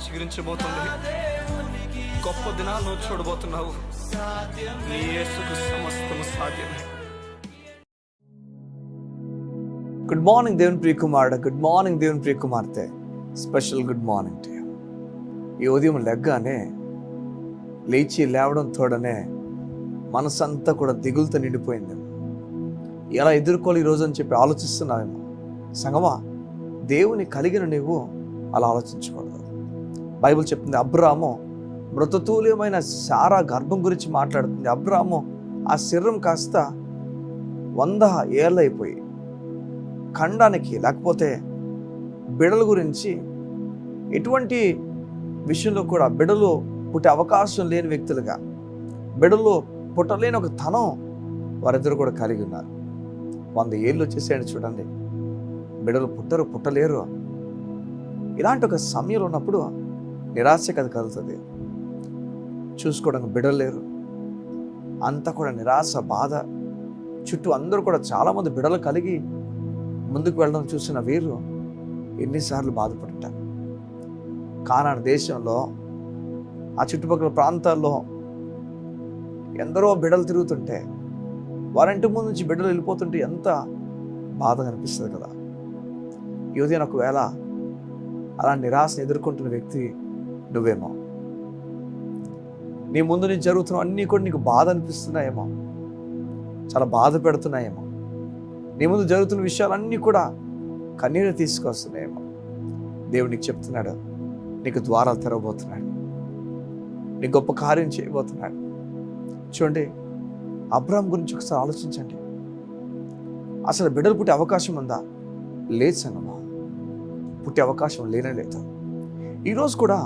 చిగురించబోతుంది. గొప్ప దినాలను చూడబోతున్నావు. నీ యేసుకు సమస్తము సాధ్యమే. గుడ్ మార్నింగ్ దేవుని ప్రియ కుమారుడు, గుడ్ మార్నింగ్ దేవుని ప్రియ కుమార్తె. Special good morning to you. ఈ ఉదయం లెగ్గానే లేవడం తోడనే మనసంతా కూడా దిగులుతో నిండిపోయిందేమో. ఎలా ఎదుర్కోవాలి ఈరోజు అని చెప్పి ఆలోచిస్తున్నావేమో. సంగమా, దేవుని కలిగిన నీవు అలా ఆలోచించకూడదు. బైబిల్ చెప్తుంది, అబ్రాము మృతతుల్యమైన శారా గర్భం గురించి మాట్లాడుతుంది. అబ్రాము ఆ శరీరం కాస్త 100 ఏళ్ళు అయిపోయి ఖండానికి, లేకపోతే బిడల గురించి ఎటువంటి విషయంలో కూడా బిడలు పుట్టే అవకాశం లేని వ్యక్తులుగా, బిడలు పుట్టలేని ఒక తనం వారిద్దరు కూడా కలిగి ఉన్నారు. 100 ఏళ్ళు వచ్చేసేయండి చూడండి, బిడలు పుట్టలేరు. ఇలాంటి ఒక సమయంలో ఉన్నప్పుడు నిరాశ కలుగుతుంది. చూసుకోవడానికి బిడలు లేరు, అంతా కూడా నిరాశ, బాధ. చుట్టూ అందరూ కూడా చాలామంది బిడలు కలిగి ముందుకు వెళ్ళడం చూసిన వీరు ఎన్నిసార్లు బాధపడతారు. కానాను దేశంలో ఆ చుట్టుపక్కల ప్రాంతాల్లో ఎందరో బిడలు తిరుగుతుంటే, వారింటి ముందు నుంచి బిడ్డలు వెళ్ళిపోతుంటే ఎంత బాధగా అనిపిస్తుంది కదా. ఈ ఉదయం ఒకవేళ అలా నిరాశను ఎదుర్కొంటున్న వ్యక్తి నువ్వేమో. నీ ముందు నుంచి జరుగుతున్న అన్నీ కూడా నీకు బాధ అనిపిస్తున్నాయేమో, చాలా బాధ పెడుతున్నాయేమో. నీ ముందు జరుగుతున్న విషయాలన్నీ కూడా కన్నీరు తీసుకొస్తున్నాయేమో. దేవుడు నీకు చెప్తున్నాడు, నీకు ద్వారాలు తెరవబోతున్నాడు, నీ గొప్ప కార్యం చేయబోతున్నాడు. చూడండి, అబ్రాహాం గురించి ఒకసారి ఆలోచించండి. అసలు బిడ్డలు పుట్టే అవకాశం ఉందా? లేదు సంగమా, పుట్టే అవకాశం లేనే లేదు. ఈరోజు కూడా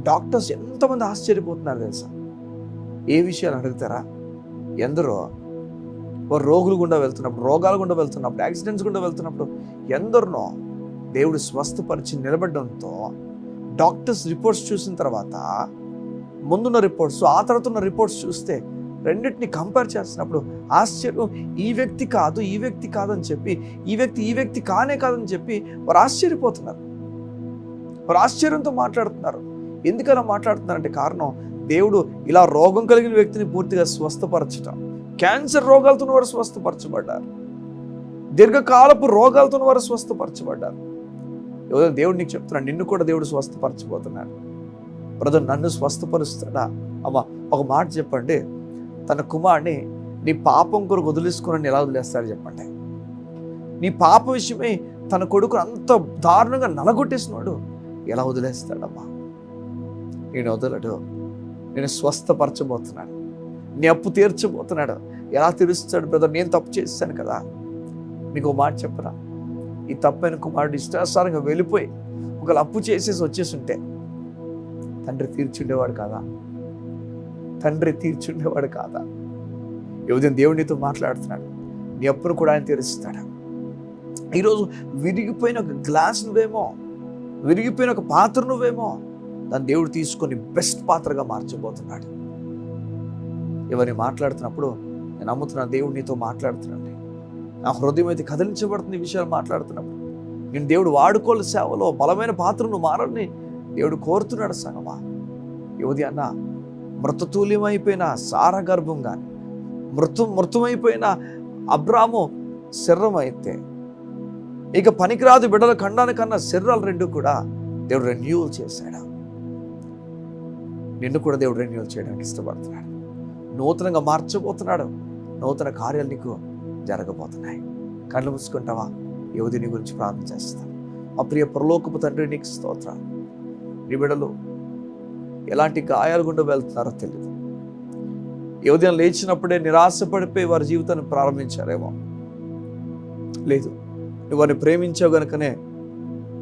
డాక్టర్స్ ఎంతమంది ఆశ్చర్యపోతున్నారు తెలుసా? ఏ విషయాలు అడుగుతారా? ఎందరో వారు రోగులు గుండా వెళ్తున్నప్పుడు, రోగాలు గుండా వెళ్తున్నప్పుడు, యాక్సిడెంట్స్ గుండా వెళ్తున్నప్పుడు ఎందరినో దేవుడు స్వస్థపరిచి నిలబడడంతో డాక్టర్స్ రిపోర్ట్స్ చూసిన తర్వాత, ముందున్న రిపోర్ట్స్, ఆ తర్వాత ఉన్న రిపోర్ట్స్ చూస్తే రెండింటిని కంపేర్ చేస్తున్నప్పుడు ఆశ్చర్యం. ఈ వ్యక్తి కాదు, ఈ వ్యక్తి కాదని చెప్పి, ఈ వ్యక్తి కానే కాదని చెప్పి వారు ఆశ్చర్యపోతున్నారు. వారు ఆశ్చర్యంతో మాట్లాడుతున్నారు. ఎందుకలా మాట్లాడుతున్నారంటే కారణం, దేవుడు ఇలా రోగం కలిగిన వ్యక్తిని పూర్తిగా స్వస్థపరచటం. క్యాన్సర్ రోగాలతో వారు స్వస్థపరచబడ్డారు, దీర్ఘకాలపు రోగాలతో వారు స్వస్థపరచబడ్డారు. దేవుడు నీకు చెప్తున్నాడు, నిన్ను కూడా దేవుడు స్వస్థపరచబోతున్నాడు. బ్రదర్, నన్ను స్వస్థపరుస్తాడా? అమ్మ, ఒక మాట చెప్పండి, తన కుమారుని నీ పాపం కొరకు వదిలేసుకుని ఎలా వదిలేస్తాడు చెప్పండి? నీ పాప విషయమై తన కొడుకును అంత దారుణంగా నలగొట్టేసినాడు, ఎలా వదిలేస్తాడమ్మా? నేను వదలడు. నేను స్వస్థపరచబోతున్నాడు, నీ అప్పు తీర్చబోతున్నాడు. ఎలా తీరుస్తాడు బ్రదర్? నేను తప్పు చేశాను కదా. మీకు ఒక మాట చెప్పరా? ఈ తప్పైన కుమారుడు ఇష్టానుసారంగా వెళ్ళిపోయి ఒకవేళ అప్పు చేసేసి వచ్చేసి ఉంటే తండ్రి తీర్చుండేవాడు కాదా? తండ్రి తీర్చుండేవాడు కాదా? ఈ ఉదయం దేవునితో మాట్లాడుతున్నాడు, నీ అప్పును కూడా ఆయన తీరుస్తాడు. ఈరోజు విరిగిపోయిన ఒక గ్లాస్ నువ్వేమో, విరిగిపోయిన ఒక పాత్ర నువ్వేమో, దాన్ని దేవుడు తీసుకొని బెస్ట్ పాత్రగా మార్చబోతున్నాడు. ఎవరిని మాట్లాడుతున్నప్పుడు నేను నమ్ముతున్నా దేవుడు నీతో మాట్లాడుతున్నాడు. నా హృదయం అయితే కదిలించబడుతుంది ఈ విషయాలు మాట్లాడుతున్నప్పుడు. నేను దేవుడు వాడుకోలు సేవలో బలమైన పాత్రను మారని దేవుడు కోరుతున్నాడు. సంగమా, ఈ ఉదయాన్న మృతతుల్యమైపోయిన సారా గర్భం కానీ, మృతమైపోయిన అబ్రాము శరీరం అయితే, ఇక పనికిరాదు బిడ్డల ఖండానికన్నా శరీరాలు రెండు కూడా దేవుడు రెన్యూవల్ చేశాడు. నిన్ను కూడా దేవుడు రెన్యూవల్ చేయడానికి ఇష్టపడుతున్నాడు. నూతనంగా మార్చబోతున్నాడు. నూతన కార్యాలు నీకు జరగబోతున్నాయి. కళ్ళు మూసుకుంటావా? యువతి నీ గురించి ప్రార్థన చేస్తాను. మా ప్రియ పరలోకపు తండ్రి, నీకు స్తోత్రాలు. నీ బిడ్డలు ఎలాంటి గాయాలు గుండా వెళ్తున్నారో తెలియదు. ఈ ఉదయం లేచినప్పుడే నిరాశపడిపోయి వారి జీవితాన్ని ప్రారంభించారేమో. లేదు, నువ్వు వారిని ప్రేమించావు కనుకనే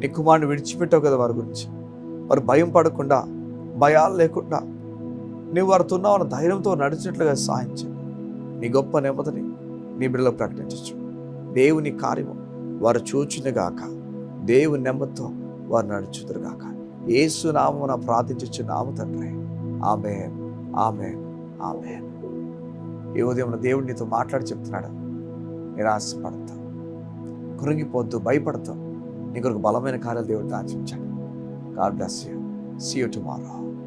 నీ కుమారుని విడిచిపెట్టావు కదా. వారి గురించి వారు భయం పడకుండా, భయాలు లేకుండా నువ్వు వారితో ఉన్నావు ధైర్యంతో నడిచినట్లుగా సాధించు. నీ గొప్ప నెమ్మదిని నీ బిడ్డలో ప్రకటించచ్చు. దేవుని కార్యము వారు చూచునుగాక, దేవుని నెమ్మదితో వారు నడుచుదురుగాక. యేసు నామమున ప్రార్థించు నామ తండ్రి. ఆమేన్, ఆమేన్, ఆమేన్. ఈ ఉదయం దేవుడు నీతో మాట్లాడి చెప్తున్నాడు, నిరాశపడతావు, కృంగిపోద్దు, భయపడతావు. నీ కొరకు బలమైన కార్యాలు దేవుడు దాచించాడు. God bless you. See you tomorrow.